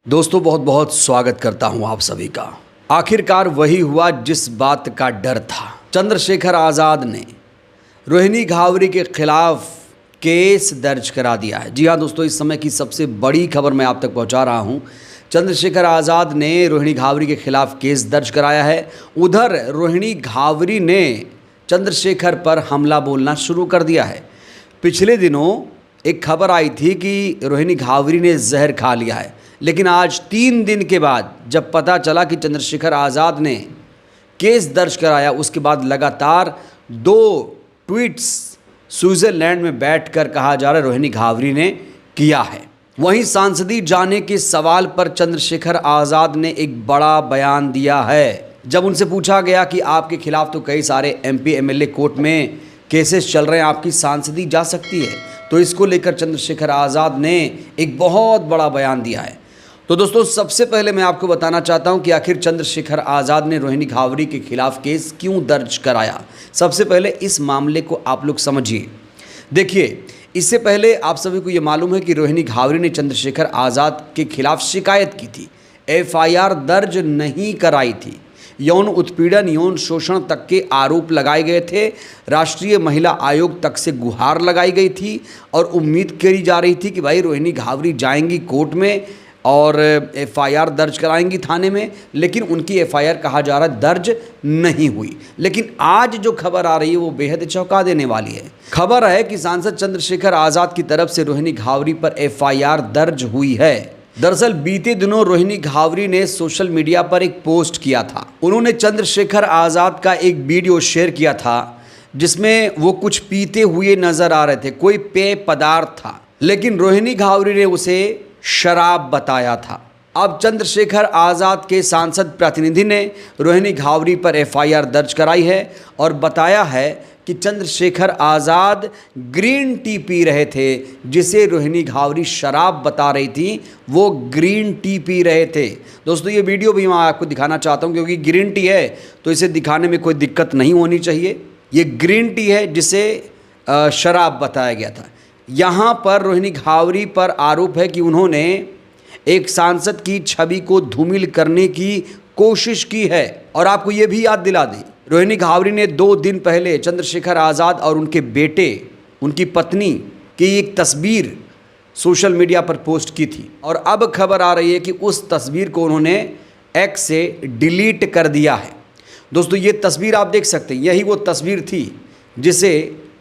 दोस्तों बहुत बहुत स्वागत करता हूं आप सभी का। आखिरकार वही हुआ जिस बात का डर था। चंद्रशेखर आज़ाद ने रोहिणी घावरी के खिलाफ केस दर्ज करा दिया है। जी हाँ दोस्तों, इस समय की सबसे बड़ी खबर मैं आप तक पहुंचा रहा हूं। चंद्रशेखर आज़ाद ने रोहिणी घावरी के खिलाफ केस दर्ज कराया है। उधर रोहिणी घावरी ने चंद्रशेखर पर हमला बोलना शुरू कर दिया है। पिछले दिनों एक खबर आई थी कि रोहिणी घावरी ने जहर खा लिया है, लेकिन आज 3 दिन के बाद जब पता चला कि चंद्रशेखर आज़ाद ने केस दर्ज कराया, उसके बाद लगातार 2 ट्वीट्स स्विट्ज़रलैंड में बैठकर कहा जा रहा है रोहिणी घावरी ने किया है। वहीं सांसदी जाने के सवाल पर चंद्रशेखर आज़ाद ने एक बड़ा बयान दिया है। जब उनसे पूछा गया कि आपके खिलाफ तो कई सारे MP MLA कोर्ट में केसेस चल रहे हैं, आपकी सांसदी जा सकती है, तो इसको लेकर चंद्रशेखर आज़ाद ने एक बहुत बड़ा बयान दिया है। तो दोस्तों सबसे पहले मैं आपको बताना चाहता हूं कि आखिर चंद्रशेखर आज़ाद ने रोहिणी घावरी के खिलाफ केस क्यों दर्ज कराया। सबसे पहले इस मामले को आप लोग समझिए। देखिए, इससे पहले आप सभी को ये मालूम है कि रोहिणी घावरी ने चंद्रशेखर आज़ाद के खिलाफ शिकायत की थी, FIR दर्ज नहीं कराई थी। यौन उत्पीड़न, यौन शोषण तक के आरोप लगाए गए थे। राष्ट्रीय महिला आयोग तक से गुहार लगाई गई थी और उम्मीद करी जा रही थी कि भाई रोहिणी घावरी जाएंगी कोर्ट में और FIR दर्ज कराएंगी थाने में, लेकिन उनकी FIR कहा जा रहा है दर्ज नहीं हुई। लेकिन आज जो खबर आ रही है वो बेहद चौंका देने वाली है। खबर है कि सांसद चंद्रशेखर आज़ाद की तरफ से रोहिणी घावरी पर FIR दर्ज हुई है। दरअसल बीते दिनों रोहिणी घावरी ने सोशल मीडिया पर एक पोस्ट किया था। उन्होंने चंद्रशेखर आज़ाद का एक वीडियो शेयर किया था जिसमें वो कुछ पीते हुए नजर आ रहे थे, कोई पेय पदार्थ था, लेकिन रोहिणी घावरी ने उसे शराब बताया था। अब चंद्रशेखर आज़ाद के सांसद प्रतिनिधि ने रोहिणी घावरी पर FIR दर्ज कराई है और बताया है कि Chandrashekhar Azad green tea P रहे थे, जिसे रोहिणी घावरी शराब बता रही थी, वो ग्रीन टी पी रहे थे। दोस्तों ये वीडियो भी मैं आपको दिखाना चाहता हूँ क्योंकि ग्रीन टी है तो इसे दिखाने में कोई दिक्कत नहीं होनी चाहिए। ये ग्रीन टी है जिसे शराब बताया गया था। यहाँ पर रोहिणी घावरी पर आरोप है कि उन्होंने एक सांसद की छवि को धूमिल करने की कोशिश की है। और आपको ये भी याद दिला दें, रोहिणी घावरी ने 2 दिन पहले चंद्रशेखर आज़ाद और उनके बेटे, उनकी पत्नी की एक तस्वीर सोशल मीडिया पर पोस्ट की थी और अब खबर आ रही है कि उस तस्वीर को उन्होंने X से डिलीट कर दिया है। दोस्तों ये तस्वीर आप देख सकते हैं, यही वो तस्वीर थी जिसे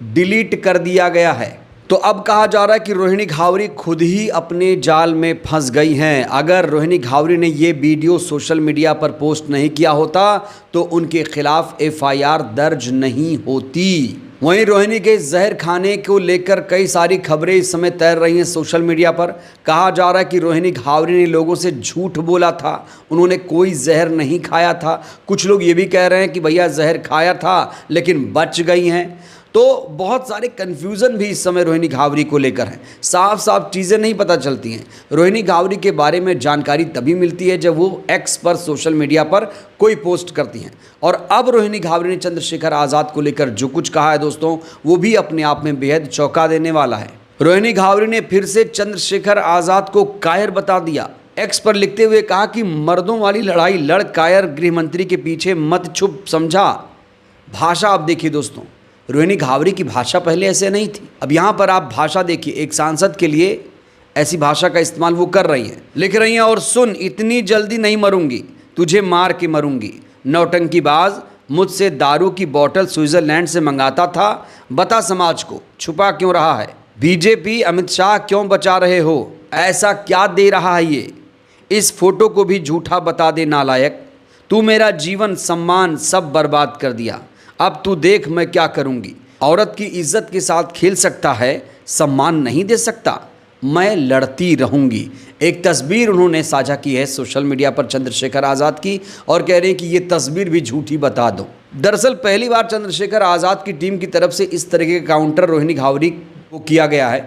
डिलीट कर दिया गया है। तो अब कहा जा रहा है कि रोहिणी घावरी खुद ही अपने जाल में फंस गई हैं। अगर रोहिणी घावरी ने ये वीडियो सोशल मीडिया पर पोस्ट नहीं किया होता तो उनके खिलाफ FIR दर्ज नहीं होती। वहीं रोहिणी के जहर खाने को लेकर कई सारी खबरें इस समय तैर रही हैं सोशल मीडिया पर। कहा जा रहा है कि रोहिणी घावरी ने लोगों से झूठ बोला था, उन्होंने कोई जहर नहीं खाया था। कुछ लोग ये भी कह रहे हैं कि भैया जहर खाया था लेकिन बच गई हैं। तो बहुत सारे कन्फ्यूज़न भी इस समय रोहिणी घावरी को लेकर है। साफ साफ चीज़ें नहीं पता चलती हैं। रोहिणी घावरी के बारे में जानकारी तभी मिलती है जब वो X पर, सोशल मीडिया पर कोई पोस्ट करती हैं। और अब रोहिणी घावरी ने चंद्रशेखर आज़ाद को लेकर जो कुछ कहा है दोस्तों, वो भी अपने आप में बेहद चौंका देने वाला है। रोहिणी घावरी ने फिर से चंद्रशेखर आज़ाद को कायर बता दिया। X पर लिखते हुए कहा कि मर्दों वाली लड़ाई लड़ कायर गृहमंत्री के पीछे मत छुप समझा। भाषा आप देखिए दोस्तों, रोहिणी घावरी की भाषा पहले ऐसे नहीं थी। अब यहाँ पर आप भाषा देखिए, एक सांसद के लिए ऐसी भाषा का इस्तेमाल वो कर रही हैं, लिख रही हैं। और सुन, इतनी जल्दी नहीं मरूंगी, तुझे मार के मरूंगी। नौटंकीबाज, मुझसे दारू की बोतल स्विट्ज़रलैंड से मंगाता था, बता समाज को छुपा क्यों रहा है। BJP अमित शाह क्यों बचा रहे हो, ऐसा क्या दे रहा है ये। इस फोटो को भी झूठा बता दे नालायक, तू मेरा जीवन सम्मान सब बर्बाद कर दिया, अब तू देख मैं क्या करूंगी। औरत की इज्जत के साथ खेल सकता है, सम्मान नहीं दे सकता, मैं लड़ती रहूंगी। एक तस्वीर उन्होंने साझा की है सोशल मीडिया पर चंद्रशेखर आज़ाद की और कह रहे हैं कि ये तस्वीर भी झूठी बता दो। दरअसल पहली बार चंद्रशेखर आज़ाद की टीम की तरफ से इस तरह के काउंटर रोहिणी घावरी को किया गया है,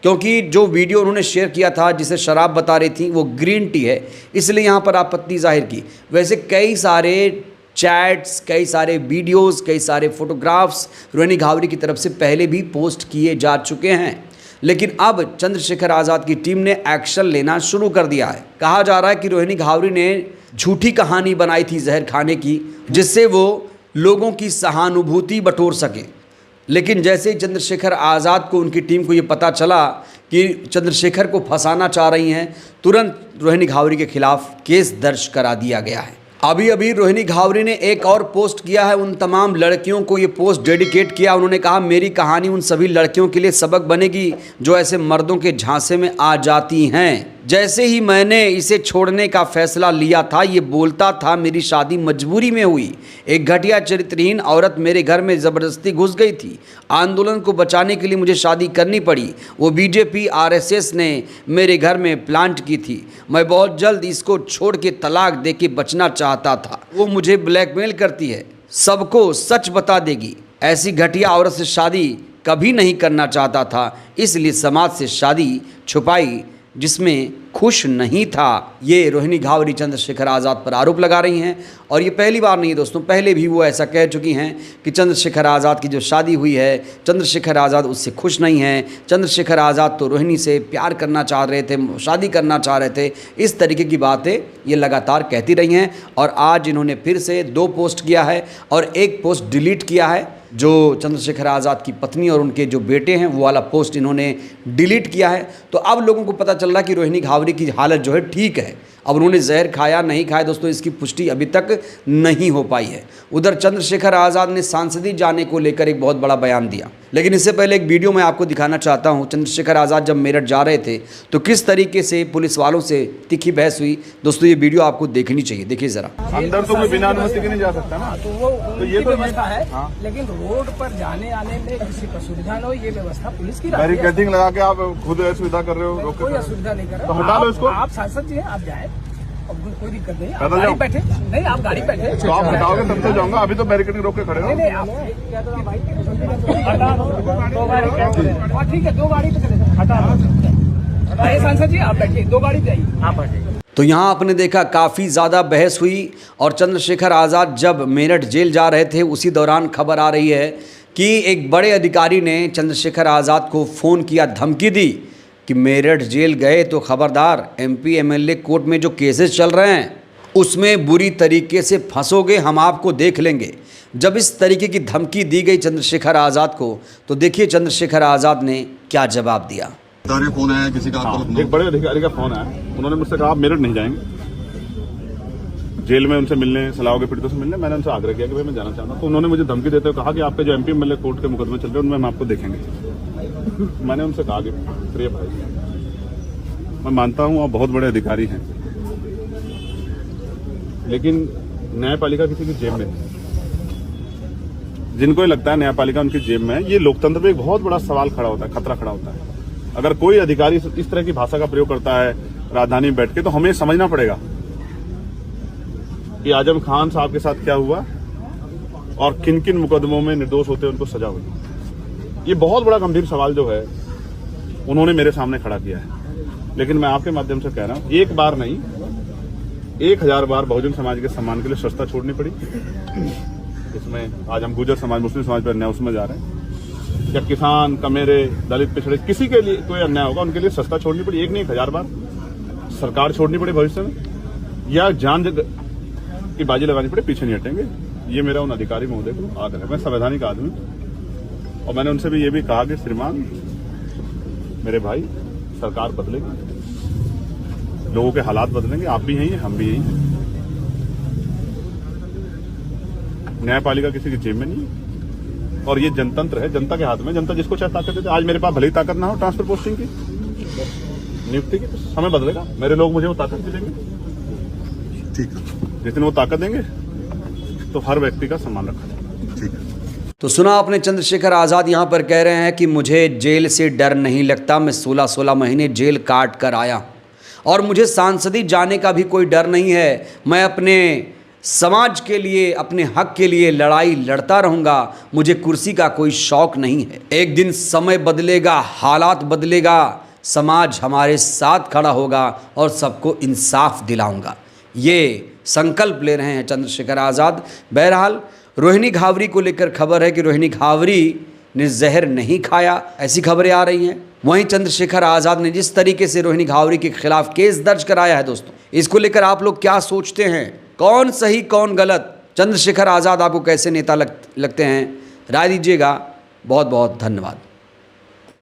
क्योंकि जो वीडियो उन्होंने शेयर किया था जिसे शराब बता रही थी वो ग्रीन टी है, इसलिए यहाँ पर आपत्ति जाहिर की। वैसे कई सारे चैट्स, कई सारे वीडियोस, कई सारे फोटोग्राफ्स रोहिणी घावरी की तरफ से पहले भी पोस्ट किए जा चुके हैं। लेकिन अब चंद्रशेखर आज़ाद की टीम ने एक्शन लेना शुरू कर दिया है। कहा जा रहा है कि रोहिणी घावरी ने झूठी कहानी बनाई थी जहर खाने की, जिससे वो लोगों की सहानुभूति बटोर सके। लेकिन जैसे ही चंद्रशेखर आज़ाद को, उनकी टीम को ये पता चला कि चंद्रशेखर को फंसाना चाह रही हैं, तुरंत रोहिणी घावरी के खिलाफ केस दर्ज करा दिया गया है। अभी अभी रोहिणी घावरी ने एक और पोस्ट किया है, उन तमाम लड़कियों को ये पोस्ट डेडिकेट किया। उन्होंने कहा, मेरी कहानी उन सभी लड़कियों के लिए सबक बनेगी जो ऐसे मर्दों के झांसे में आ जाती हैं। जैसे ही मैंने इसे छोड़ने का फैसला लिया था, ये बोलता था मेरी शादी मजबूरी में हुई। एक घटिया चरित्रहीन औरत मेरे घर में ज़बरदस्ती घुस गई थी। आंदोलन को बचाने के लिए मुझे शादी करनी पड़ी। वो बीजेपी आरएसएस ने मेरे घर में प्लांट की थी। मैं बहुत जल्द इसको छोड़ के तलाक दे के बचना चाहता था। वो मुझे ब्लैकमेल करती है, सबको सच बता देगी। ऐसी घटिया औरत से शादी कभी नहीं करना चाहता था, इसलिए समाज से शादी छुपाई जिसमें खुश नहीं था। ये रोहिणी घावरी चंद्रशेखर आज़ाद पर आरोप लगा रही हैं और ये पहली बार नहीं है दोस्तों, पहले भी वो ऐसा कह चुकी हैं कि चंद्रशेखर आज़ाद की जो शादी हुई है, चंद्रशेखर आज़ाद उससे खुश नहीं हैं। चंद्रशेखर आज़ाद तो रोहिणी से प्यार करना चाह रहे थे, शादी करना चाह रहे थे। इस तरीके की बातें ये लगातार कहती रही हैं और आज इन्होंने फिर से 2 पोस्ट किया है और एक पोस्ट डिलीट किया है। जो चंद्रशेखर आज़ाद की पत्नी और उनके जो बेटे हैं, वो वाला पोस्ट इन्होंने डिलीट किया है। तो अब लोगों को पता चल रहा है कि रोहिणी घावरी की हालत जो है ठीक है। अब उन्होंने जहर खाया नहीं खाया दोस्तों, इसकी पुष्टि अभी तक नहीं हो पाई है। उधर चंद्रशेखर आज़ाद ने सांसदी जाने को लेकर एक बहुत बड़ा बयान दिया, लेकिन इससे पहले एक वीडियो मैं आपको दिखाना चाहता हूं। चंद्रशेखर आज़ाद जब मेरठ जा रहे थे तो किस तरीके से पुलिस वालों से तीखी बहस हुई दोस्तों, ये वीडियो आपको देखनी चाहिए। देखिए जरा। अंदर तो कोई बिना अनुमति के नहीं जा सकता ना, तो वो तो ये तो व्यवस्था है। हाँ। लेकिन रोड पर जाने आने में किसी को सुविधा न हो, ये व्यवस्था पुलिस की रहती है। बैरिकेडिंग लगा के आप खुद असुविधा कर रहे हो। कोई असुविधा नहीं कर तो रहे। हटा लो इसको। आप सांसद जी हैं, आप जाए, कोई दिक्कत नहीं। आप पैदल गाड़ी जाओ। बैठे नहीं, आप गाड़ी बैठे तो आप हटाओगे तब तो जाऊंगा, अभी तो बैरिकेडिंग रोक के खड़े हो। नहीं, आप ठीक है, 2 गाड़ी पे चले जाओ। हटा सांसद जी, आप बैठिए, 2 गाड़ी पे आइए, आप बैठिए। तो यहाँ आपने देखा काफ़ी ज़्यादा बहस हुई और चंद्रशेखर आज़ाद जब मेरठ जेल जा रहे थे उसी दौरान खबर आ रही है कि एक बड़े अधिकारी ने चंद्रशेखर आज़ाद को फ़ोन किया, धमकी दी कि मेरठ जेल गए तो खबरदार, एमपी एमएलए कोर्ट में जो केसेस चल रहे हैं उसमें बुरी तरीके से फंसोगे, हम आपको देख लेंगे। जब इस तरीके की धमकी दी गई चंद्रशेखर आज़ाद को, तो देखिए चंद्रशेखर आज़ाद ने क्या जवाब दिया। फोन आया किसी का? एक बड़े अधिकारी का फोन आया, उन्होंने मुझसे कहा आप मेरठ नहीं जाएंगे, जेल में उनसे मिलने, सलाह के पीड़ितों से मिलने। मैंने उनसे आग्रह किया कि भाई मैं जाना चाहता हूँ, तो उन्होंने मुझे धमकी देते हुए कहा कि आपके जो एमपी एमएलए कोर्ट के मुकदमे चल रहे हैं उनमें हम आपको देखेंगे। मैंने उनसे कहा कि प्रिय भाई, मैं मानता हूँ आप बहुत बड़े अधिकारी हैं, लेकिन न्यायपालिका किसी की जेब में नहीं। जिनको ये लगता है न्यायपालिका उनकी जेब में है, ये लोकतंत्र पे एक बहुत बड़ा सवाल खड़ा होता है, खतरा खड़ा होता है। अगर कोई अधिकारी इस तरह की भाषा का प्रयोग करता है राजधानी में बैठ के, तो हमें समझना पड़ेगा कि आजम खान साहब के साथ क्या हुआ और किन किन मुकदमों में निर्दोष होते उनको सजा हुई। ये बहुत बड़ा गंभीर सवाल जो है उन्होंने मेरे सामने खड़ा किया है। लेकिन मैं आपके माध्यम से कह रहा हूं, एक बार नहीं 1000 बार बहुजन समाज के सम्मान के लिए सस्ता छोड़नी पड़ी। इसमें आज हम गुर्जर समाज, मुस्लिम समाज पर अन्याय उसमें जा रहे हैं, या किसान, कमेरे, दलित, पिछड़े, किसी के लिए कोई अन्याय होगा उनके लिए सस्ता छोड़नी पड़ी। एक नहीं 1000 बार सरकार छोड़नी पड़ी भविष्य में, या जान की बाजी लगानी पड़े, पीछे नहीं हटेंगे। ये मेरा उन अधिकारी महोदय को आग्रह है। मैं संवैधानिक आदमी और मैंने उनसे भी ये भी कहा कि श्रीमान मेरे भाई, सरकार बदलेगी, लोगों के हालात बदलेंगे, आप भी यही हैं, हम भी यही हैं। न्यायपालिका किसी की जेब में नहीं है और ये जनतंत्र है, जनता के हाथ में। जनता जिसको चाहे ताकत देते। आज मेरे पास भले ही ताकत ना हो ट्रांसफर पोस्टिंग की, नियुक्ति की, तो समय बदलेगा, मेरे लोग मुझे वो ताकत भी देंगे। ठीक है, जिस दिन वो ताकत देंगे तो हर व्यक्ति का सम्मान रखा जाएगा। ठीक है। तो सुना आपने, चंद्रशेखर आज़ाद यहाँ पर कह रहे हैं कि मुझे जेल से डर नहीं लगता, मैं 16-16 महीने जेल काट कर आया और मुझे सांसदी जाने का भी कोई डर नहीं है। मैं अपने समाज के लिए, अपने हक के लिए लड़ाई लड़ता रहूँगा, मुझे कुर्सी का कोई शौक नहीं है। एक दिन समय बदलेगा, हालात बदलेगा, समाज हमारे साथ खड़ा होगा और सबको इंसाफ दिलाऊंगा। ये संकल्प ले रहे हैं चंद्रशेखर आज़ाद। बहरहाल रोहिणी घावरी को लेकर खबर है कि रोहिणी घावरी ने जहर नहीं खाया, ऐसी खबरें आ रही हैं। वहीं चंद्रशेखर आज़ाद ने जिस तरीके से रोहिणी घावरी के खिलाफ केस दर्ज कराया है दोस्तों, इसको लेकर आप लोग क्या सोचते हैं? कौन सही कौन गलत? चंद्रशेखर आज़ाद आपको कैसे नेता लगते हैं? राय दीजिएगा। बहुत बहुत धन्यवाद।